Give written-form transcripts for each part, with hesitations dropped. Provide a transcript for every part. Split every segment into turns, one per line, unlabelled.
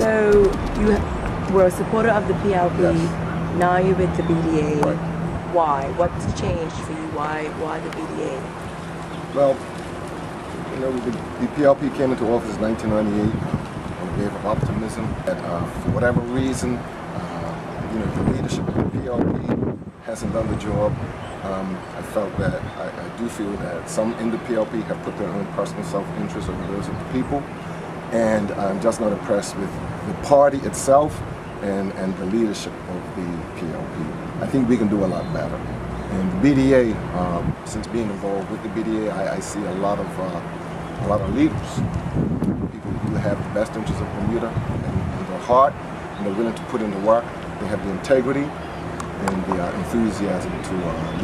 So you were a supporter of the PLP.
Yes.
Now you're with the BDA.
Right.
Why? What's changed for you? Why the BDA?
Well, you know, the PLP came into office in 1998 on a wave of optimism. And for whatever reason, you know, the leadership of the PLP hasn't done the job. I felt that, I do feel that some in the PLP have put their own personal self-interest over those of the people. And I'm just not impressed with the party itself and the leadership of the PLP. I think we can do a lot better. And the BDA, since being involved with the BDA, I see a lot of leaders, people who have the best interests of Bermuda in their heart, and they're willing to put in the work. They have the integrity and the enthusiasm to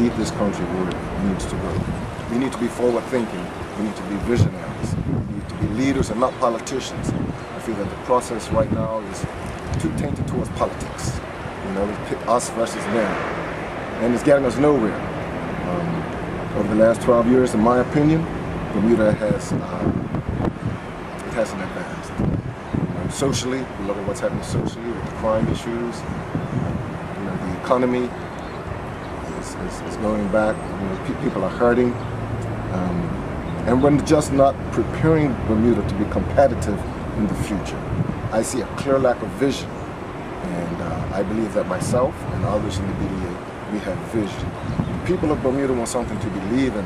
lead this country where it needs to go. We need to be forward-thinking. We need to be visionaries. We need to be leaders and not politicians. I feel that the process right now is too tainted towards politics. You know, it's us versus them, and it's getting us nowhere. Over the last 12 years, in my opinion, Bermuda hasn't advanced. Socially, we look at what's happening socially with the crime issues. You know, the economy is going back. You know, people are hurting, and we're just not preparing Bermuda to be competitive in the future. I see a clear lack of vision, and I believe that myself and others in the BDA, we have vision. The people of Bermuda want something to believe in.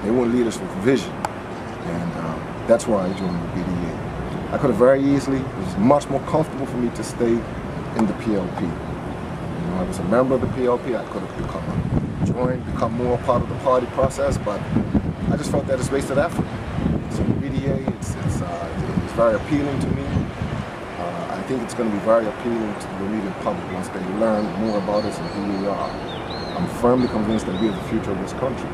They want leaders with vision, and that's why I joined the BDA. I could have very easily, it was much more comfortable for me to stay in the PLP. You know, I was a member of the PLP, I could have become more part of the party process, but I just felt that it's wasted effort. So the BDA, it's very appealing to me. I think it's going to be very appealing to the Bermudian public once they learn more about us and who we are. I'm firmly convinced that we are the future of this country.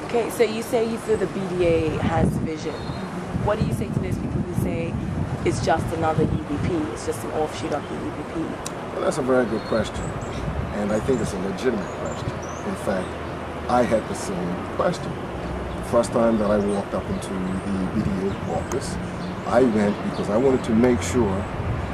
Okay, so you say you feel the BDA has vision. What do you say to those people who say it's just another UBP, it's just an offshoot of the UBP?
Well, that's a very good question, and I think it's a legitimate question. In fact, I had the same question. The first time that I walked up into the BDA office, I went because I wanted to make sure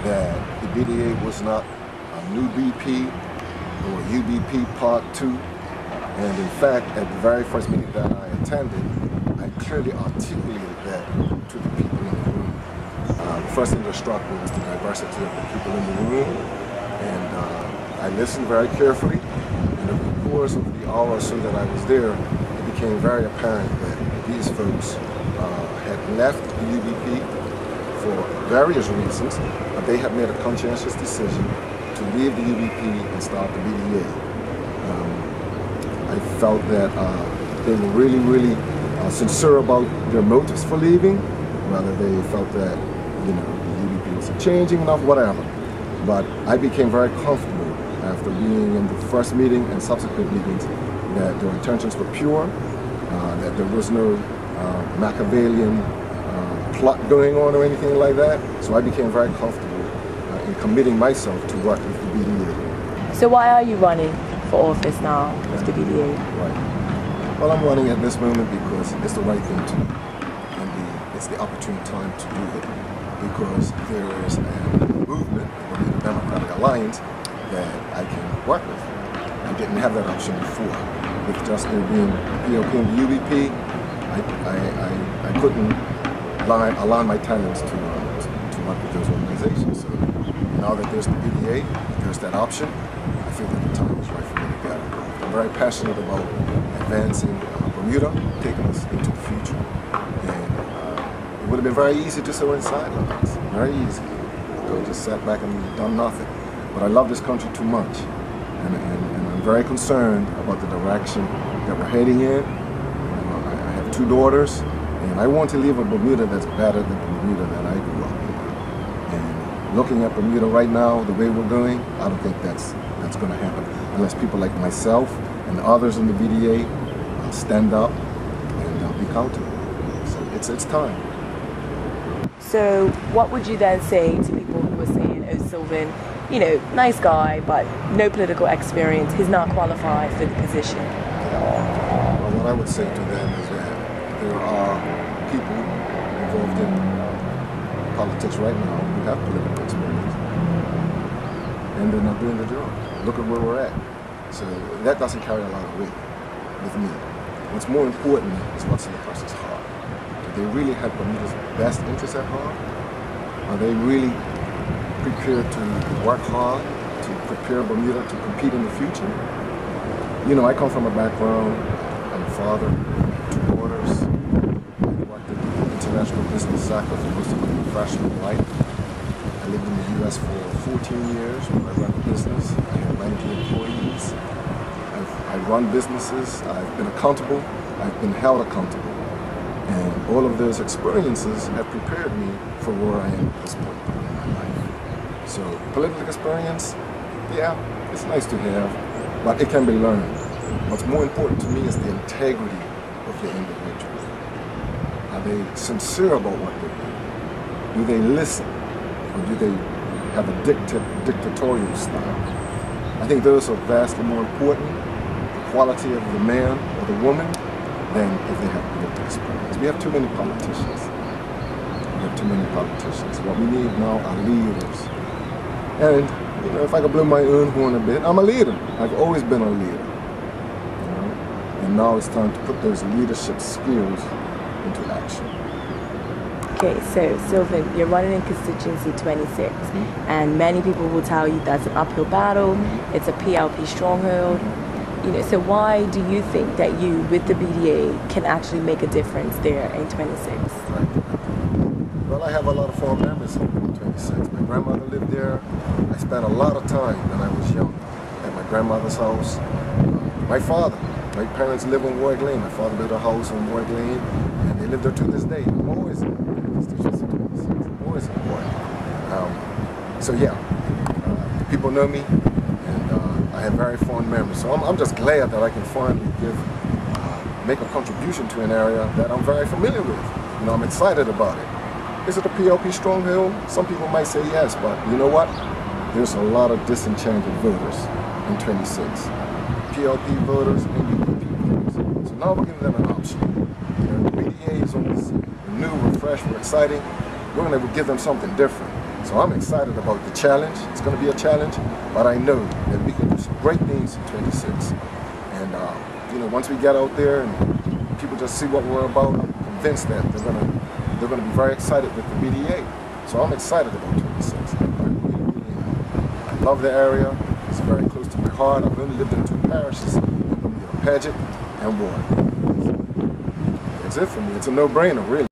that the BDA was not a new BP or UBP Part 2. And in fact, at the very first meeting that I attended, I clearly articulated that to the people in the room. The first thing that struck me was the diversity of the people in the room. And I listened very carefully. And over the course of the hour or so that I was there, it became very apparent that these folks had left the UBP for various reasons, but they have made a conscientious decision to leave the UBP and start the BDA. I felt that they were really sincere about their motives for leaving, whether they felt that, you know, the UBP wasn't changing enough, whatever. But I became very comfortable after being in the first meeting and subsequent meetings that their intentions were pure, that there was no Machiavellian plot going on or anything like that. So I became very comfortable in committing myself to work with the BDA.
So why are you running for office now with the BDA?
Right. Well, I'm running at this moment because it's the right thing to do, and it's the opportune time to do it, because there is a movement, the Democratic Alliance, that I can work with. I didn't have that option before. With just there being PLP and the UBP, I couldn't align my talents to work with those organizations. So now that there's the BDA, there's that option, I feel that the time is right for me to get it. I'm very passionate about advancing Bermuda, taking us into the future. And it would have been very easy to sit on the sidelines, very easy. I could have just sat back and done nothing. But I love this country too much. And I'm very concerned about the direction that we're heading in. I have 2 daughters, and I want to leave a Bermuda that's better than the Bermuda that I grew up in. And looking at Bermuda right now, the way we're going, I don't think that's going to happen unless people like myself and others in the BDA stand up and be accountable. So it's time.
So what would you then say to people who are saying, oh, Sylvan, you know, nice guy, but no political experience, he's not qualified for the position?
Well, what I would say to them is that there are people involved in politics right now who have political experience, and they're not doing the job. Look at where we're at. So that doesn't carry a lot of weight with me. What's more important is what's in the person's heart. Do they really have Bermuda's best interests at heart? Are they really prepared to work hard to prepare Bermuda to compete in the future? You know, I come from a background, I'm a father, 2 daughters. I worked in the international business sector for most of my professional life. I lived in the U.S. for 14 years where I ran a business. I had 90 employees. I run businesses. I've been accountable. I've been held accountable. And all of those experiences have prepared me for where I am at this point in my life. So political experience, yeah, it's nice to have, but it can be learned. What's more important to me is the integrity of the individual. Are they sincere about what they do? Do they listen? Or do they have a dictatorial style? I think those are vastly more important, the quality of the man or the woman, than if they have political experience. We have too many politicians. We have too many politicians. What we need now are leaders. And you know, if I could blow my own horn a bit, I'm a leader. I've always been a leader. You know? And now it's time to put those leadership skills into action.
Okay, so Sylvan, you're running in constituency 26, and many people will tell you that's an uphill battle. It's a PLP stronghold. You know, so why do you think that you, with the BDA, can actually make a difference there in 26?
Right. Well, I have a lot of fond memories of 26. My grandmother lived there. I spent a lot of time when I was young at my grandmother's house. My parents live on Warwick Lane. My father built a house on Warwick Lane, and they live there to this day. I'm always in constituency 26. I'm always in Warwick. So yeah, people know me. I have very fond memories, so I'm just glad that I can finally make a contribution to an area that I'm very familiar with. You know, I'm excited about it. Is it a PLP stronghold? Some people might say yes, but you know what? There's a lot of disenchanted voters in 26. PLP voters and UPP voters. So now we're giving them an option. You know, the BDA is always new, refreshed, we're exciting. We're going to give them something different. So I'm excited about the challenge. It's going to be a challenge, but I know that we can do some great things in 26. And you know, once we get out there and people just see what we're about, I'm convinced that they're going to be very excited with the BDA. So I'm excited about 26. I really am. I love the area. It's very close to my heart. I've only lived in 2 parishes, Paget and Warwick. That's it for me. It's a no-brainer, really.